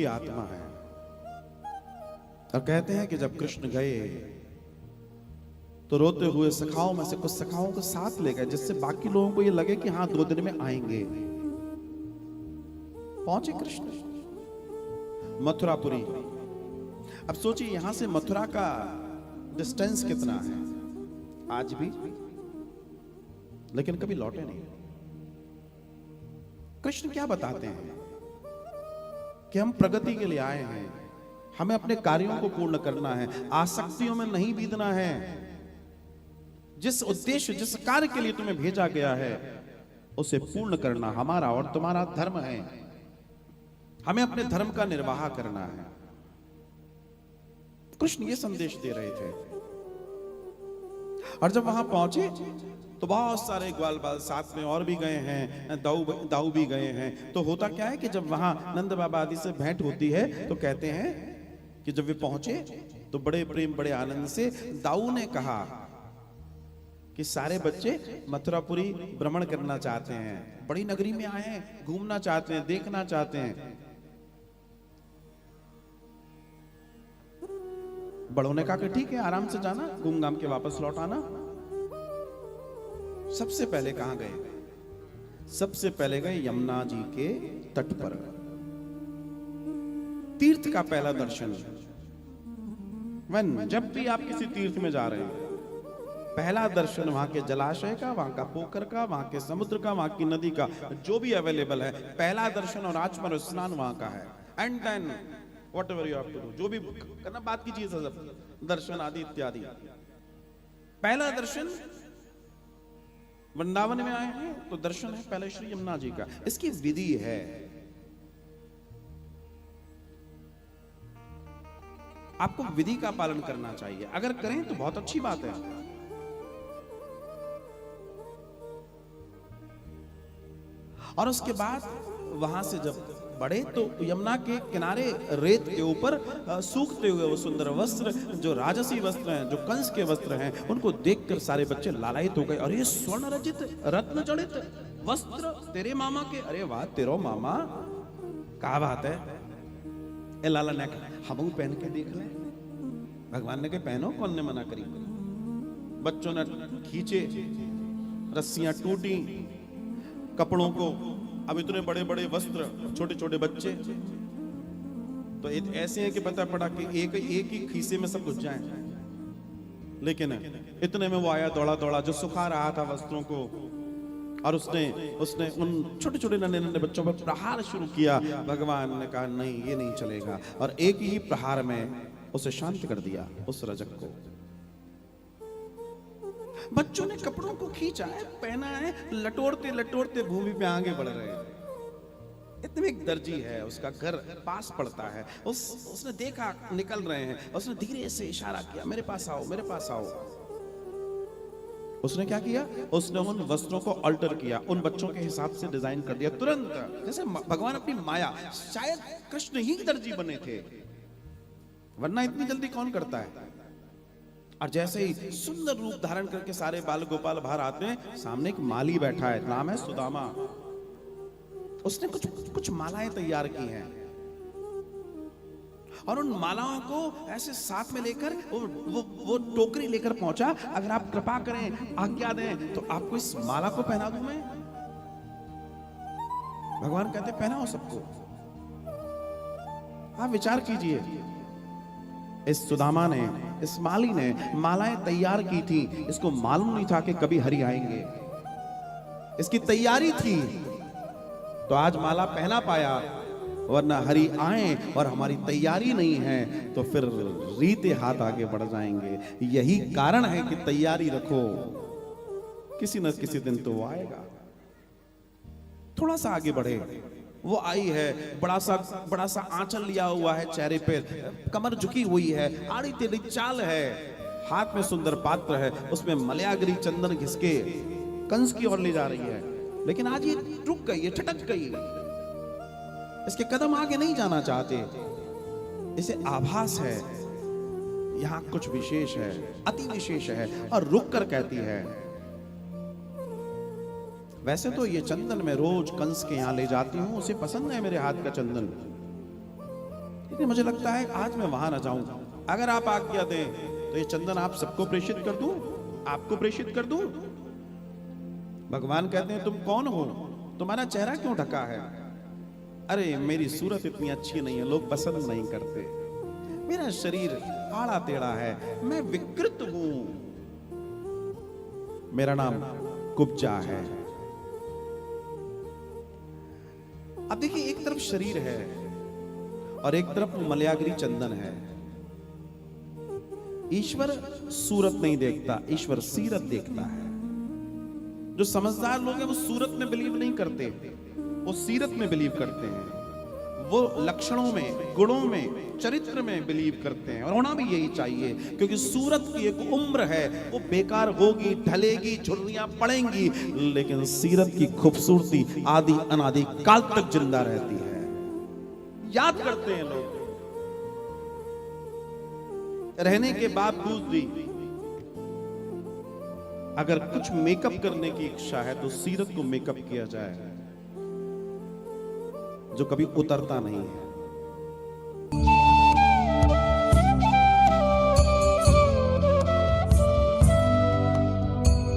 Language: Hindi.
की आत्मा है। और कहते हैं कि जब कृष्ण गए तो रोते हुए सखाओं में से कुछ सखाओं को साथ ले गए, जिससे बाकी लोगों को ये लगे कि हाँ 2 दिन में आएंगे। पहुंचे कृष्ण मथुरापुरी। अब सोचिए यहां से मथुरा का डिस्टेंस कितना है आज भी, लेकिन कभी लौटे नहीं। कृष्ण क्या बताते हैं कि हम प्रगति के लिए आए हैं, हमें अपने कार्यों को पूर्ण करना है, आसक्तियों में नहीं बीतना है। जिस उद्देश्य जिस कार्य के लिए तुम्हें भेजा गया है उसे पूर्ण करना हमारा और तुम्हारा धर्म है। हमें अपने धर्म का निर्वाह करना है। कृष्ण ये संदेश दे रहे थे। और जब वहां पहुंचे तो बहुत सारे ग्वाल बाल साथ में और भी गए हैं, दाऊ भी गए हैं। तो होता क्या है कि जब वहां नंद बाबा आदि से भेंट होती है तो कहते हैं कि जब वे पहुंचे तो बड़े प्रेम बड़े आनंद से दाऊ ने कहा कि सारे बच्चे मथुरापुरी भ्रमण करना चाहते हैं, बड़ी नगरी में आए हैं, घूमना चाहते हैं, देखना चाहते हैं। बड़ों ने कहा कि ठीक है, आराम से जाना, घूम घाम के वापस लौट आना। सबसे पहले कहां गए? सबसे पहले गए यमुना जी के तट पर। तीर्थ का पहला दर्शन। जब भी आप किसी तीर्थ में जा रहे हैं, पहला दर्शन वहां के जलाशय का, वहां का पोखर का, वहां के समुद्र का, वहां की नदी का, जो भी अवेलेबल है, पहला दर्शन और आचमन स्नान वहां का है। And then whatever you have to do, जो भी करना बात की चीज है, सब दर्शन आदि इत्यादि। पहला दर्शन वृंदावन में आए हैं तो दर्शन है पहले श्री यमुना जी का। इसकी विधि है। आपको विधि का पालन करना चाहिए, अगर करें तो बहुत अच्छी बात है। और उसके बाद वहां से जब बढ़े तो यमुना के किनारे रेत के ऊपर सूखते हुए वो सुंदर वस्त्र, जो राजसी वस्त्र हैं, जो कंस के वस्त्र हैं, उनको देखकर सारे बच्चे लालायित हो गए। और ये स्वर्ण रचित रत्न जड़ित वस्त्र तेरे मामा के, अरे वाह तेरो मामा, क्या बात है। ए लाला ने कहा हम पहन के देख ले। भगवान ने कहा पहनो, कौन ने मना करी। बच्चों ने खींचे, रस्सियां टूटी कपड़ों को। अब इतने बड़े बड़े वस्त्र, छोटे छोटे बच्चे, तो ऐसे हैं कि पता पड़ा कि एक ही खीसे में सब घुस जाए। लेकिन इतने में वो आया दौड़ा दौड़ा, जो सुखा रहा था वस्त्रों को, और उसने उन छोटे छोटे नन्हे नन्हे बच्चों पर प्रहार शुरू किया। भगवान ने कहा नहीं, ये नहीं चलेगा, और एक ही प्रहार में उसे शांत कर दिया, उस रजक को। बच्चों ने कपड़ों को खींचा है, पहना है, लटोरते लटोरते भूमि पे आगे बढ़ रहे हैं। इतने एक दर्जी है, उसका घर पास पड़ता है। उसने देखा निकल रहे हैं, उसने धीरे से इशारा किया, मेरे पास आओ, मेरे पास आओ। उसने क्या किया? उसने उन वस्त्रों को अल्टर किया, उन बच्चों के हिसाब से डिजाइन कर दिया तुरंत। जैसे भगवान अपनी माया, शायद कृष्ण ही दर्जी बने थे, वरना इतनी जल्दी कौन करता है। और जैसे ही सुंदर रूप धारण करके सारे बाल गोपाल बाहर आते हैं, सामने एक माली बैठा है, नाम है सुदामा। उसने कुछ मालाएं तैयार की हैं, और उन मालाओं को ऐसे साथ में लेकर वो टोकरी लेकर पहुंचा। अगर आप कृपा करें, आज्ञा दें, तो आपको इस माला को पहना दूं मैं। भगवान कहते पहनाओ सबको। आप विचार कीजिए, इस सुदामा ने, इस माली ने मालाएं तैयार की थी। इसको मालूम नहीं था कि कभी हरि आएंगे, इसकी तैयारी थी तो आज माला पहना पाया, वरना हरि आए और हमारी तैयारी नहीं है तो फिर रीते हाथ आगे बढ़ जाएंगे। यही कारण है कि तैयारी रखो, किसी न किसी दिन तो वो आएगा। थोड़ा सा आगे बढ़े, वो आई है, बड़ा सा आंचल लिया हुआ है चेहरे पे, कमर झुकी हुई है, आड़ी टेढ़ी चाल है, हाथ में सुंदर पात्र है, उसमें मलयागरी चंदन घिसके कंस की ओर ले जा रही है। लेकिन आज ये रुक गई, ये ठटक गई, इसके कदम आगे नहीं जाना चाहते। इसे आभास है यहां कुछ विशेष है, अति विशेष है, और रुक कर कहती है वैसे तो ये चंदन मैं रोज कंस के यहां ले जाती हूं, उसे पसंद है मेरे हाथ का चंदन, लेकिन मुझे लगता है आज मैं वहां न जाऊं। अगर आप आज्ञा दें तो ये चंदन आप सबको प्रेषित कर दूं, आपको प्रेषित कर दूं। भगवान कहते हैं तुम कौन हो, तुम्हारा चेहरा क्यों ढका है? अरे मेरी सूरत इतनी अच्छी नहीं है, लोग पसंद नहीं करते, मेरा शरीर आड़ा टेढ़ा है, मैं विकृत हूं, मेरा नाम कुब्जा है। अब देखिए, एक तरफ शरीर है और एक तरफ मलयाग्री चंदन है। ईश्वर सूरत नहीं देखता, ईश्वर सीरत देखता है। जो समझदार लोग हैं वो सूरत में बिलीव नहीं करते, वो सीरत में बिलीव करते हैं। वो लक्षणों में, गुणों में, चरित्र में बिलीव करते हैं, और होना भी यही चाहिए, क्योंकि सूरत की एक उम्र है, वो बेकार होगी, ढलेगी, झुर्रियां पड़ेंगी, लेकिन सीरत की खूबसूरती आदि अनादि काल तक जिंदा रहती है। याद करते हैं लोग। रहने के बावजूद भी अगर कुछ मेकअप करने की इच्छा है तो सीरत को मेकअप किया जाए, जो कभी उतरता नहीं है।